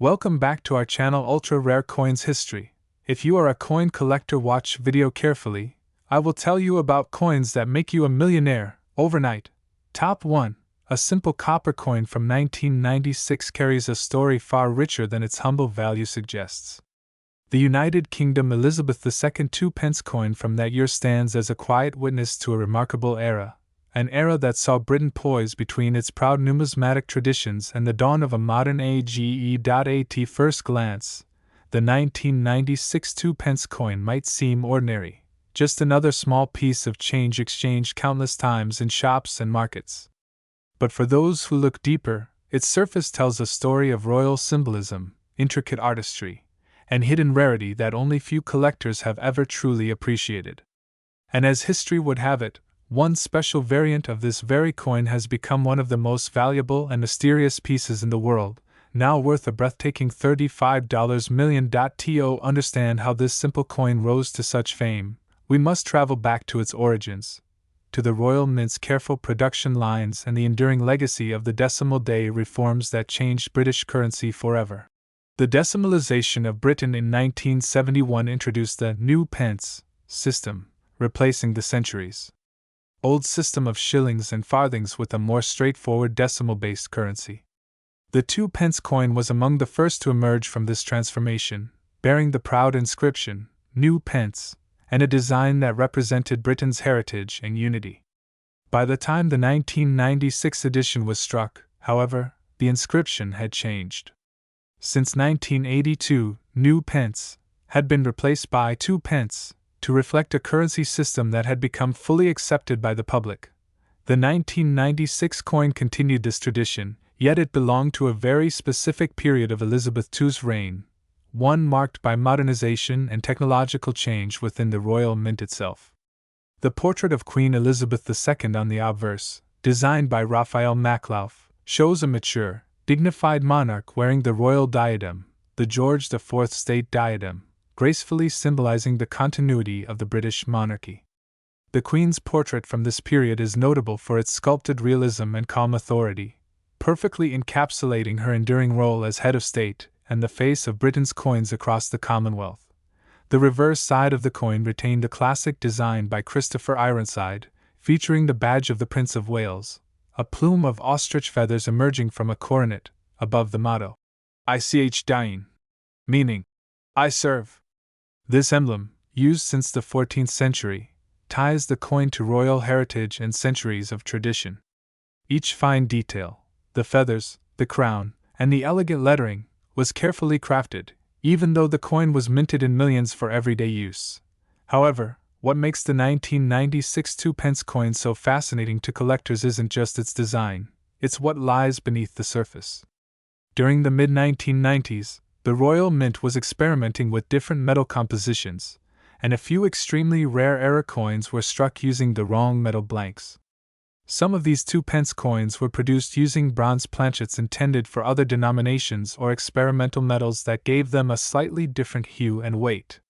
Welcome back to our channel Ultra Rare Coins History. If you are a coin collector, watch video carefully. I will tell you about coins that make you a millionaire overnight. Top 1. A simple copper coin from 1996 carries a story far richer than its humble value suggests. The United Kingdom Elizabeth II 2-pence coin from that year stands as a quiet witness to a remarkable era. An era that saw Britain poised between its proud numismatic traditions and the dawn of a modern age. At first glance, the 1996 2-pence coin might seem ordinary, just another small piece of change exchanged countless times in shops and markets. But for those who look deeper, its surface tells a story of royal symbolism, intricate artistry, and hidden rarity that only few collectors have ever truly appreciated. And as history would have it, one special variant of this very coin has become one of the most valuable and mysterious pieces in the world, now worth a breathtaking $35 million. To understand how this simple coin rose to such fame, we must travel back to its origins, to the Royal Mint's careful production lines and the enduring legacy of the decimal day reforms that changed British currency forever. The decimalization of Britain in 1971 introduced the new pence system, replacing the centuries old system of shillings and farthings with a more straightforward decimal-based currency. The 2-pence coin was among the first to emerge from this transformation, bearing the proud inscription, New Pence, and a design that represented Britain's heritage and unity. By the time the 1996 edition was struck, however, the inscription had changed. Since 1982, New Pence had been replaced by 2 pence, to reflect a currency system that had become fully accepted by the public. The 1996 coin continued this tradition, yet it belonged to a very specific period of Elizabeth II's reign, one marked by modernization and technological change within the Royal Mint itself. The portrait of Queen Elizabeth II on the obverse, designed by Raphael Maklauf, shows a mature, dignified monarch wearing the royal diadem, the George IV state diadem, gracefully symbolizing the continuity of the British monarchy. The Queen's portrait from this period is notable for its sculpted realism and calm authority, perfectly encapsulating her enduring role as head of state and the face of Britain's coins across the Commonwealth. The reverse side of the coin retained a classic design by Christopher Ironside, featuring the badge of the Prince of Wales, a plume of ostrich feathers emerging from a coronet, above the motto, Ich diene, meaning, I serve. This emblem, used since the 14th century, ties the coin to royal heritage and centuries of tradition. Each fine detail, the feathers, the crown, and the elegant lettering, was carefully crafted, even though the coin was minted in millions for everyday use. However, what makes the 1996 2-pence coin so fascinating to collectors isn't just its design, it's what lies beneath the surface. During the mid-1990s, the Royal Mint was experimenting with different metal compositions, and a few extremely rare era coins were struck using the wrong metal blanks. Some of these 2-pence coins were produced using bronze planchets intended for other denominations or experimental metals that gave them a slightly different hue and weight.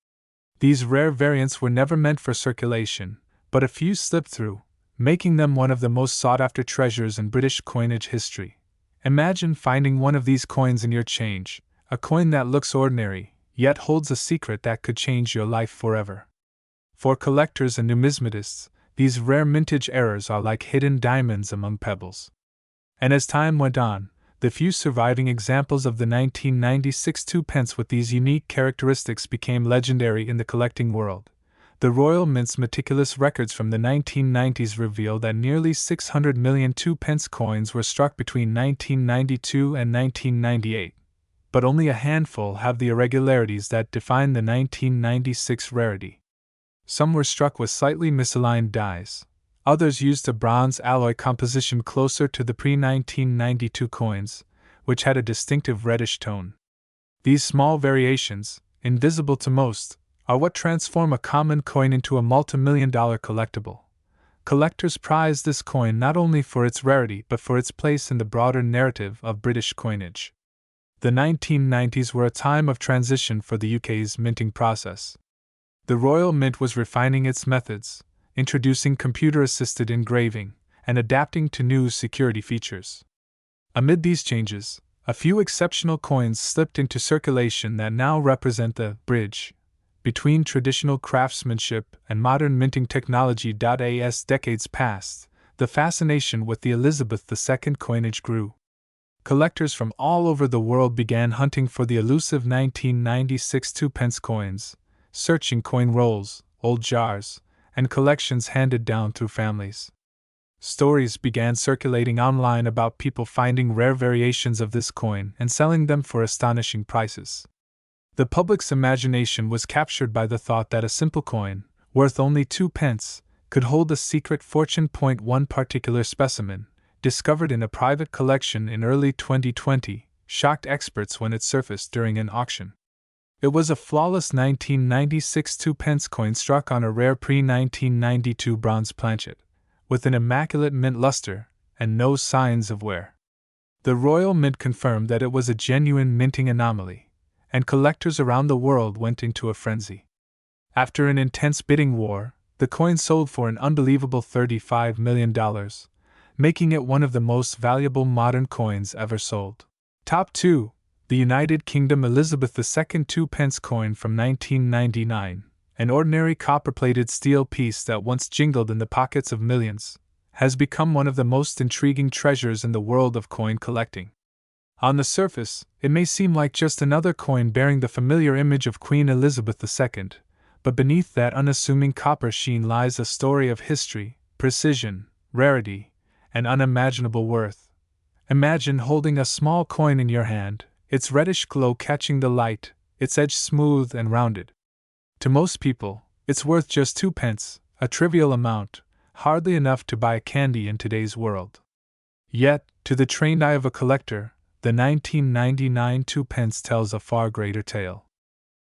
These rare variants were never meant for circulation, but a few slipped through, making them one of the most sought-after treasures in British coinage history. Imagine finding one of these coins in your change, a coin that looks ordinary, yet holds a secret that could change your life forever. For collectors and numismatists, these rare mintage errors are like hidden diamonds among pebbles. And as time went on, the few surviving examples of the 1996 2-pence with these unique characteristics became legendary in the collecting world. The Royal Mint's meticulous records from the 1990s reveal that nearly 600 million 2-pence coins were struck between 1992 and 1998. But only a handful have the irregularities that define the 1996 rarity. Some were struck with slightly misaligned dies, others used a bronze alloy composition closer to the pre-1992 coins, which had a distinctive reddish tone. These small variations, invisible to most, are what transform a common coin into a multi-million-dollar collectible. Collectors prize this coin not only for its rarity but for its place in the broader narrative of British coinage. The 1990s were a time of transition for the UK's minting process. The Royal Mint was refining its methods, introducing computer-assisted engraving, and adapting to new security features. Amid these changes, A few exceptional coins slipped into circulation that now represent the bridge between traditional craftsmanship and modern minting technology. As decades passed, the fascination with the Elizabeth II coinage grew. Collectors from all over the world began hunting for the elusive 1996 2-pence coins, searching coin rolls, old jars, and collections handed down through families. Stories began circulating online about people finding rare variations of this coin and selling them for astonishing prices. The public's imagination was captured by the thought that a simple coin, worth only 2 pence, could hold a secret fortune. One particular specimen, discovered in a private collection in early 2020, shocked experts when it surfaced during an auction. It was a flawless 1996 2-pence coin struck on a rare pre-1992 bronze planchet, with an immaculate mint luster and no signs of wear. The Royal Mint confirmed that it was a genuine minting anomaly, and collectors around the world went into a frenzy. After an intense bidding war, the coin sold for an unbelievable $35 million, making it one of the most valuable modern coins ever sold. Top 2. The United Kingdom Elizabeth II 2-pence coin from 1999, an ordinary copper-plated steel piece that once jingled in the pockets of millions, has become one of the most intriguing treasures in the world of coin collecting. On the surface, it may seem like just another coin bearing the familiar image of Queen Elizabeth II, but beneath that unassuming copper sheen lies a story of history, precision, rarity, and unimaginable worth. Imagine holding a small coin in your hand, its reddish glow catching the light, its edge smooth and rounded. To most people, it's worth just 2 pence, a trivial amount, hardly enough to buy candy in today's world. Yet, to the trained eye of a collector, the 1999 2 pence tells a far greater tale.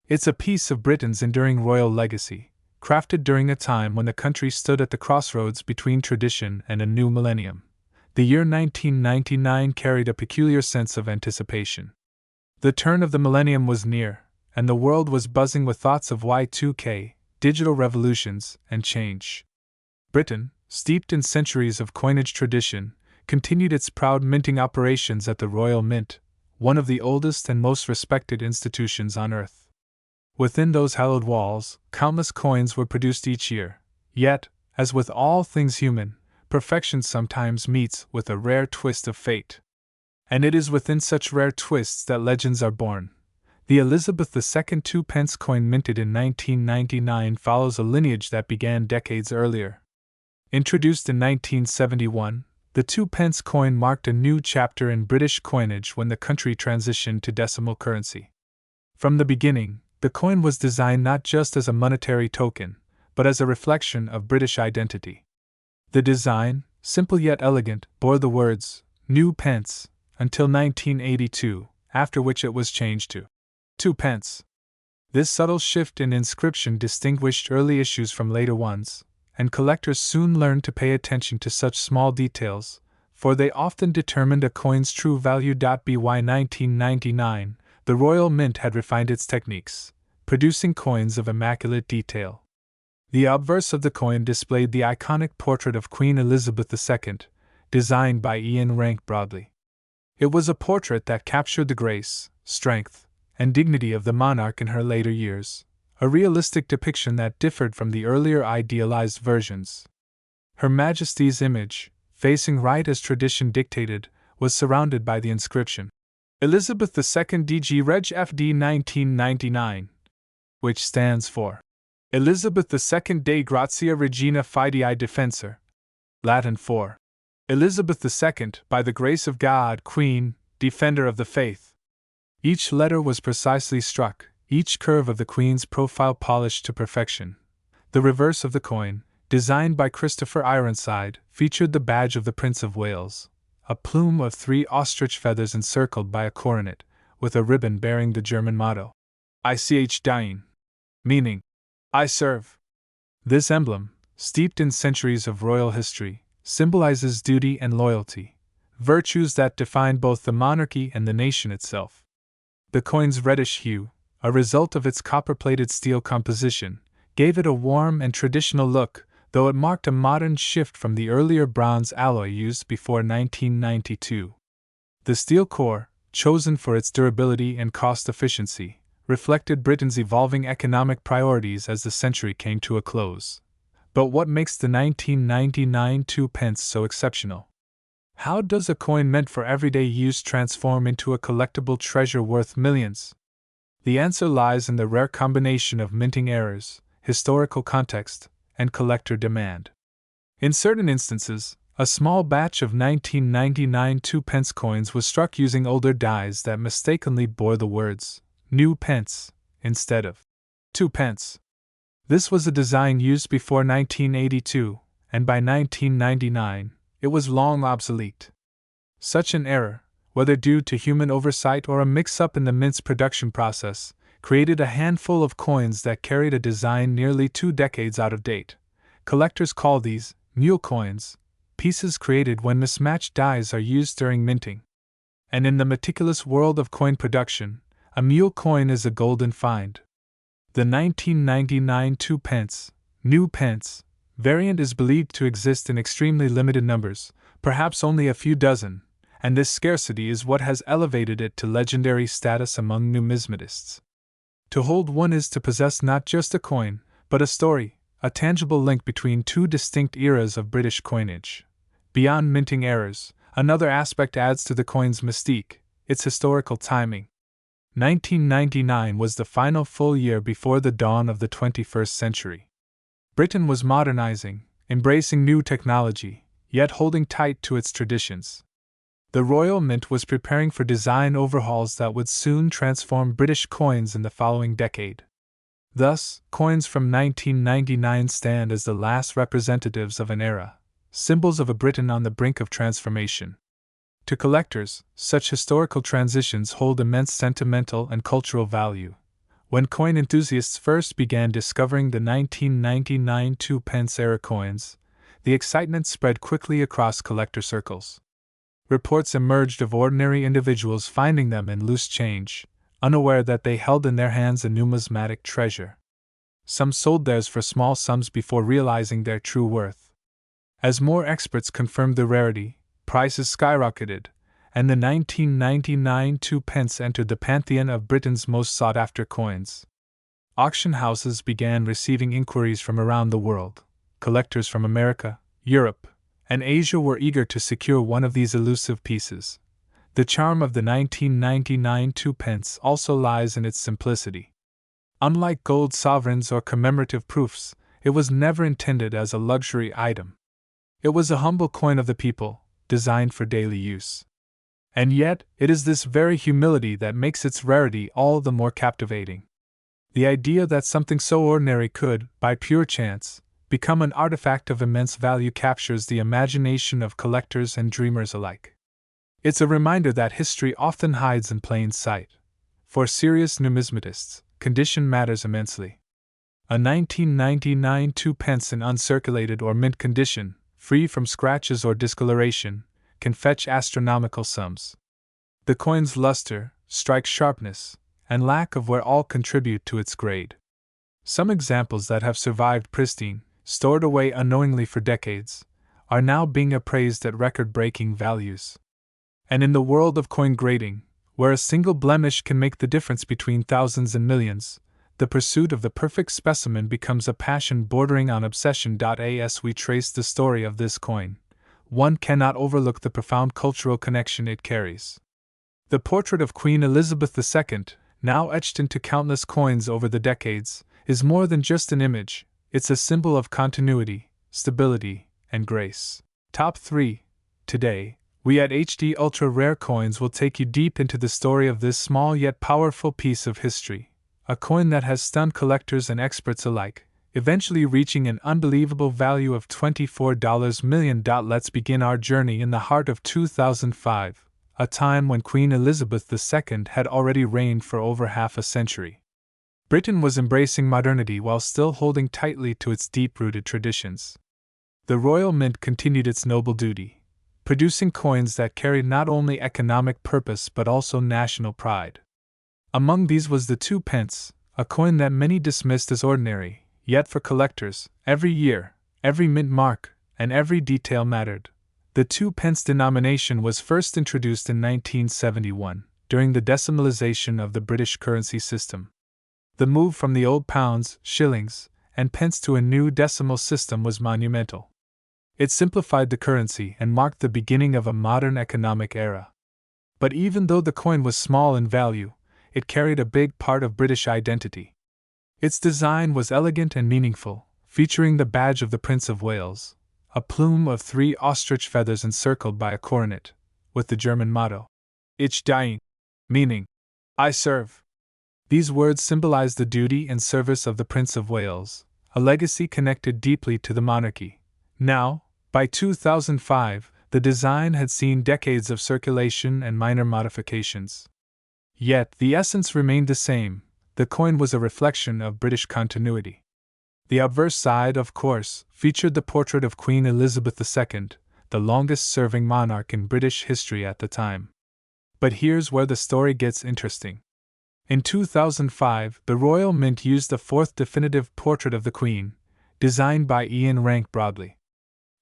It's a piece of Britain's enduring royal legacy, crafted during a time when the country stood at the crossroads between tradition and a new millennium. The year 1999 carried a peculiar sense of anticipation. The turn of the millennium was near, and the world was buzzing with thoughts of Y2K, digital revolutions, and change. Britain, steeped in centuries of coinage tradition, continued its proud minting operations at the Royal Mint, one of the oldest and most respected institutions on earth. Within those hallowed walls, countless coins were produced each year, yet, as with all things human, perfection sometimes meets with a rare twist of fate. And it is within such rare twists that legends are born. The Elizabeth II 2-pence coin minted in 1999 follows a lineage that began decades earlier. Introduced in 1971, the 2-pence coin marked a new chapter in British coinage when the country transitioned to decimal currency. From the beginning, the coin was designed not just as a monetary token, but as a reflection of British identity. The design, simple yet elegant, bore the words, "New Pence," until 1982, after which it was changed to 2 pence. This subtle shift in inscription distinguished early issues from later ones, and collectors soon learned to pay attention to such small details, for they often determined a coin's true value. By 1999, the Royal Mint had refined its techniques, producing coins of immaculate detail. The obverse of the coin displayed the iconic portrait of Queen Elizabeth II, designed by Ian Rank Broadley. It was a portrait that captured the grace, strength, and dignity of the monarch in her later years, a realistic depiction that differed from the earlier idealized versions. Her Majesty's image, facing right as tradition dictated, was surrounded by the inscription, Elizabeth II DG Reg FD 1999, which stands for Elizabeth II Dei Grazia Regina Fidei Defensor, Latin for Elizabeth II, by the grace of God, Queen, Defender of the Faith. Each letter was precisely struck, each curve of the Queen's profile polished to perfection. The reverse of the coin, designed by Christopher Ironside, featured the badge of the Prince of Wales, a plume of 3 ostrich feathers encircled by a coronet, with a ribbon bearing the German motto, Ich dien, meaning, I serve. This emblem, steeped in centuries of royal history, symbolizes duty and loyalty, virtues that define both the monarchy and the nation itself. The coin's reddish hue, a result of its copper-plated steel composition, gave it a warm and traditional look, though it marked a modern shift from the earlier bronze alloy used before 1992. The steel core, chosen for its durability and cost efficiency, reflected Britain's evolving economic priorities as the century came to a close. But what makes the 1999 2p so exceptional? How does a coin meant for everyday use transform into a collectible treasure worth millions? The answer lies in the rare combination of minting errors, historical context, and collector demand. In certain instances, a small batch of 1999 2p coins was struck using older dies that mistakenly bore the words "new pence" instead of 2p. This was a design used before 1982, and by 1999, it was long obsolete. Such an error, whether due to human oversight or a mix-up in the mint's production process, created a handful of coins that carried a design nearly 2 decades out of date. Collectors call these mule coins, pieces created when mismatched dies are used during minting. And in the meticulous world of coin production, a mule coin is a golden find. The 1999 2p, new pence, variant is believed to exist in extremely limited numbers, perhaps only a few dozen, and this scarcity is what has elevated it to legendary status among numismatists. To hold one is to possess not just a coin, but a story, a tangible link between two distinct eras of British coinage. Beyond minting errors, another aspect adds to the coin's mystique: its historical timing. 1999 was the final full year before the dawn of the 21st century. Britain was modernizing, embracing new technology, yet holding tight to its traditions. The Royal Mint was preparing for design overhauls that would soon transform British coins in the following decade. Thus, coins from 1999 stand as the last representatives of an era, symbols of a Britain on the brink of transformation. To collectors, such historical transitions hold immense sentimental and cultural value. When coin enthusiasts first began discovering the 1999 2p era coins, the excitement spread quickly across collector circles. Reports emerged of ordinary individuals finding them in loose change, unaware that they held in their hands a numismatic treasure. Some sold theirs for small sums before realizing their true worth. As more experts confirmed the rarity, prices skyrocketed, and the 1999 2p entered the pantheon of Britain's most sought-after coins. Auction houses began receiving inquiries from around the world. Collectors from America, Europe, and Asia were eager to secure one of these elusive pieces. The charm of the 1999 2p also lies in its simplicity. Unlike gold sovereigns or commemorative proofs, it was never intended as a luxury item. It was a humble coin of the people, designed for daily use. And yet, it is this very humility that makes its rarity all the more captivating. The idea that something so ordinary could, by pure chance, become an artifact of immense value captures the imagination of collectors and dreamers alike. It's a reminder that history often hides in plain sight. For serious numismatists, condition matters immensely. A 1999 2p in uncirculated or mint condition, free from scratches or discoloration, can fetch astronomical sums. The coin's luster, strike sharpness, and lack of wear all contribute to its grade. Some examples that have survived pristine, stored away unknowingly for decades, are now being appraised at record-breaking values. And in the world of coin grading, where a single blemish can make the difference between thousands and millions, the pursuit of the perfect specimen becomes a passion bordering on obsession. As we trace the story of this coin, one cannot overlook the profound cultural connection it carries. The portrait of Queen Elizabeth II, now etched into countless coins over the decades, is more than just an image. It's a symbol of continuity, stability, and grace. Top 3. Today, we at HD Ultra Rare Coins will take you deep into the story of this small yet powerful piece of history, a coin that has stunned collectors and experts alike, eventually reaching an unbelievable value of $24 million. Let's begin our journey in the heart of 2005, a time when Queen Elizabeth II had already reigned for over half a century. Britain was embracing modernity while still holding tightly to its deep-rooted traditions. The Royal Mint continued its noble duty, producing coins that carried not only economic purpose but also national pride. Among these was the 2p, a coin that many dismissed as ordinary, yet for collectors, every year, every mint mark, and every detail mattered. The 2p denomination was first introduced in 1971, during the decimalisation of the British currency system. The move from the old pounds, shillings, and pence to a new decimal system was monumental. It simplified the currency and marked the beginning of a modern economic era. But even though the coin was small in value, it carried a big part of British identity. Its design was elegant and meaningful, featuring the badge of the Prince of Wales, a plume of 3 ostrich feathers encircled by a coronet, with the German motto, Ich diene, meaning, I serve. These words symbolize the duty and service of the Prince of Wales, a legacy connected deeply to the monarchy. Now, by 2005, the design had seen decades of circulation and minor modifications. Yet the essence remained the same. The coin was a reflection of British continuity. The obverse side, of course, featured the portrait of Queen Elizabeth II, the longest-serving monarch in British history at the time. But here's where the story gets interesting. In 2005, the Royal Mint used the 4th definitive portrait of the Queen, designed by Ian Rank Broadley.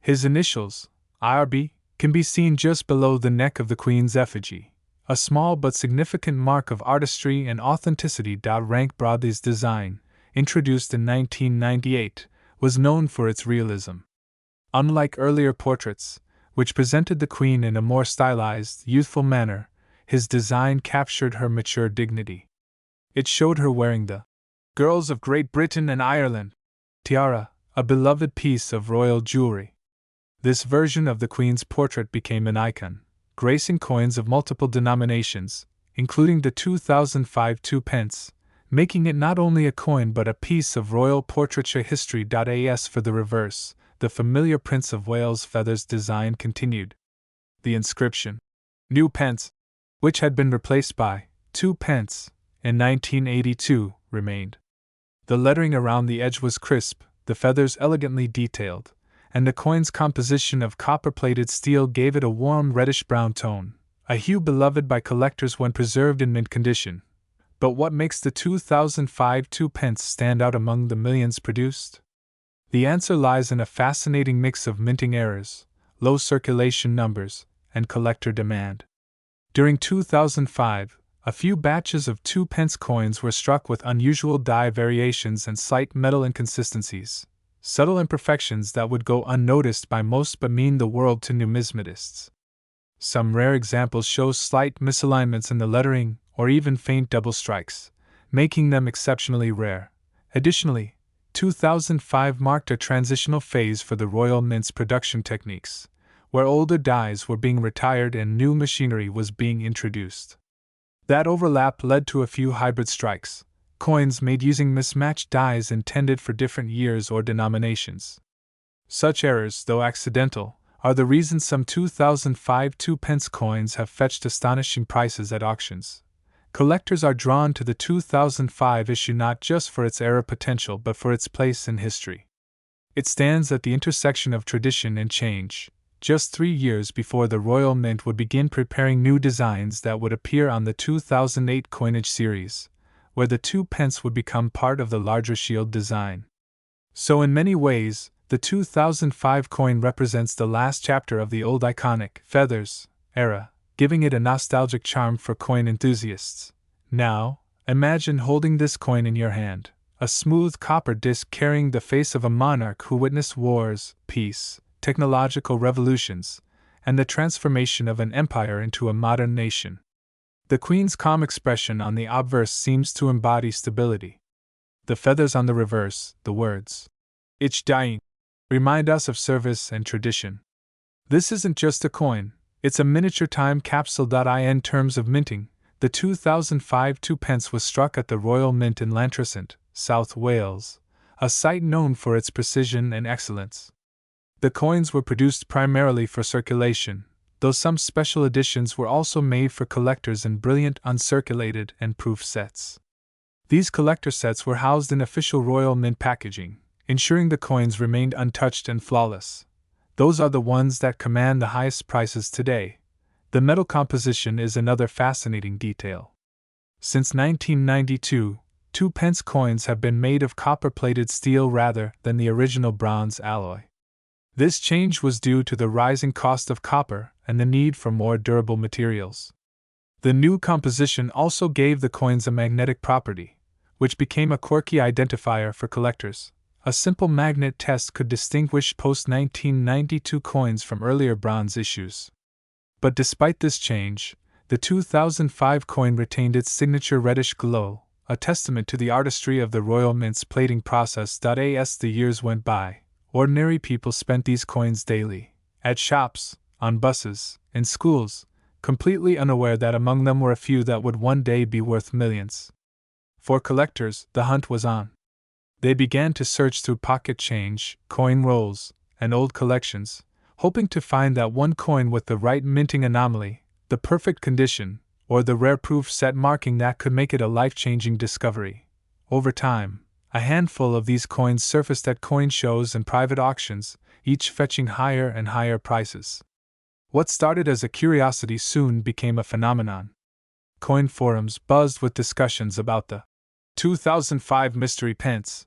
His initials, IRB, can be seen just below the neck of the Queen's effigy, a small but significant mark of artistry and authenticity. Rank Broadley's design, introduced in 1998, was known for its realism. Unlike earlier portraits, which presented the Queen in a more stylized, youthful manner, his design captured her mature dignity. It showed her wearing the Girls of Great Britain and Ireland tiara, a beloved piece of royal jewelry. This version of the Queen's portrait became an icon, gracing coins of multiple denominations, including the 2005 2p, making it not only a coin but a piece of royal portraiture history. As for the reverse, the familiar Prince of Wales feathers design continued. The inscription, New Pence, which had been replaced by 2p in 1982, remained. The lettering around the edge was crisp, the feathers elegantly detailed, and the coin's composition of copper-plated steel gave it a warm reddish-brown tone, a hue beloved by collectors when preserved in mint condition. But what makes the 2005 2p stand out among the millions produced? The answer lies in a fascinating mix of minting errors, low circulation numbers, and collector demand. During 2005, a few batches of 2p coins were struck with unusual die variations and slight metal inconsistencies, subtle imperfections that would go unnoticed by most but mean the world to numismatists. Some rare examples show slight misalignments in the lettering or even faint double strikes, making them exceptionally rare. Additionally, 2005 marked a transitional phase for the Royal Mint's production techniques, where older dies were being retired and new machinery was being introduced. That overlap led to a few hybrid strikes, coins made using mismatched dies intended for different years or denominations. Such errors, though accidental, are the reason some 2005 2p coins have fetched astonishing prices at auctions. Collectors are drawn to the 2005 issue not just for its error potential but for its place in history. It stands at the intersection of tradition and change, just 3 years before the Royal Mint would begin preparing new designs that would appear on the 2008 coinage series, where the 2p would become part of the larger shield design. So in many ways, the 2005 coin represents the last chapter of the old iconic feathers era, giving it a nostalgic charm for coin enthusiasts. Now, imagine holding this coin in your hand, a smooth copper disc carrying the face of a monarch who witnessed wars, peace, technological revolutions, and the transformation of an empire into a modern nation. The Queen's calm expression on the obverse seems to embody stability. The feathers on the reverse, the words, Ich diene, remind us of service and tradition. This isn't just a coin, it's a miniature time capsule. In terms of minting, the 2005 2p was struck at the Royal Mint in Llantrisant, South Wales, a site known for its precision and excellence. The coins were produced primarily for circulation, though some special editions were also made for collectors in brilliant uncirculated and proof sets. These collector sets were housed in official Royal Mint packaging, ensuring the coins remained untouched and flawless. Those are the ones that command the highest prices today. The metal composition is another fascinating detail. Since 1992, 2p coins have been made of copper-plated steel rather than the original bronze alloy. This change was due to the rising cost of copper and the need for more durable materials. The new composition also gave the coins a magnetic property, which became a quirky identifier for collectors. A simple magnet test could distinguish post-1992 coins from earlier bronze issues. But despite this change, the 2005 coin retained its signature reddish glow, a testament to the artistry of the Royal Mint's plating process. As the years went by, ordinary people spent these coins daily, at shops, on buses, in schools, completely unaware that among them were a few that would one day be worth millions. For collectors, the hunt was on. They began to search through pocket change, coin rolls, and old collections, hoping to find that one coin with the right minting anomaly, the perfect condition, or the rare proof set marking that could make it a life-changing discovery. Over time, a handful of these coins surfaced at coin shows and private auctions, each fetching higher and higher prices. What started as a curiosity soon became a phenomenon. Coin forums buzzed with discussions about the 2005 mystery Pence,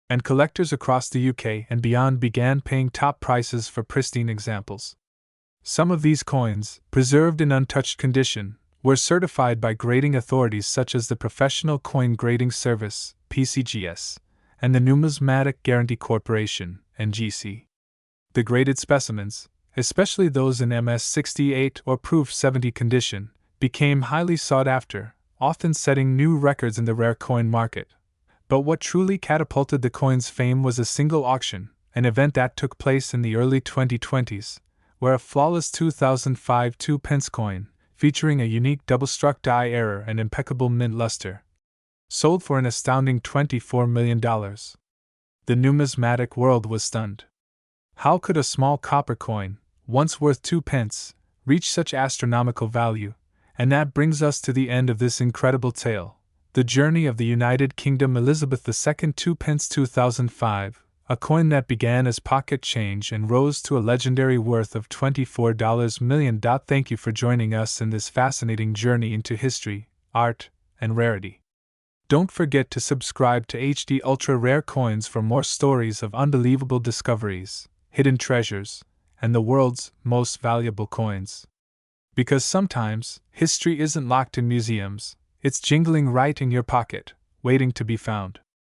and collectors across the UK and beyond began paying top prices for pristine examples. Some of these coins, preserved in untouched condition, were certified by grading authorities such as the Professional Coin Grading Service, PCGS, and the Numismatic Guarantee Corporation, NGC. The graded specimens, especially those in MS-68 or Proof 70 condition, became highly sought after, often setting new records in the rare coin market. But what truly catapulted the coin's fame was a single auction, an event that took place in the early 2020s, where a flawless 2005 2-pence coin, featuring a unique double-struck die error and impeccable mint luster, sold for an astounding $24 million. The numismatic world was stunned. How could a small copper coin, once worth 2 pence, reach such astronomical value? And that brings us to the end of this incredible tale, the journey of the United Kingdom Elizabeth II 2 pence 2005, a coin that began as pocket change and rose to a legendary worth of $24 million. Thank you for joining us in this fascinating journey into history, art, and rarity. Don't forget to subscribe to HD Ultra Rare Coins for more stories of unbelievable discoveries, hidden treasures, and the world's most valuable coins. Because sometimes, history isn't locked in museums, it's jingling right in your pocket, waiting to be found.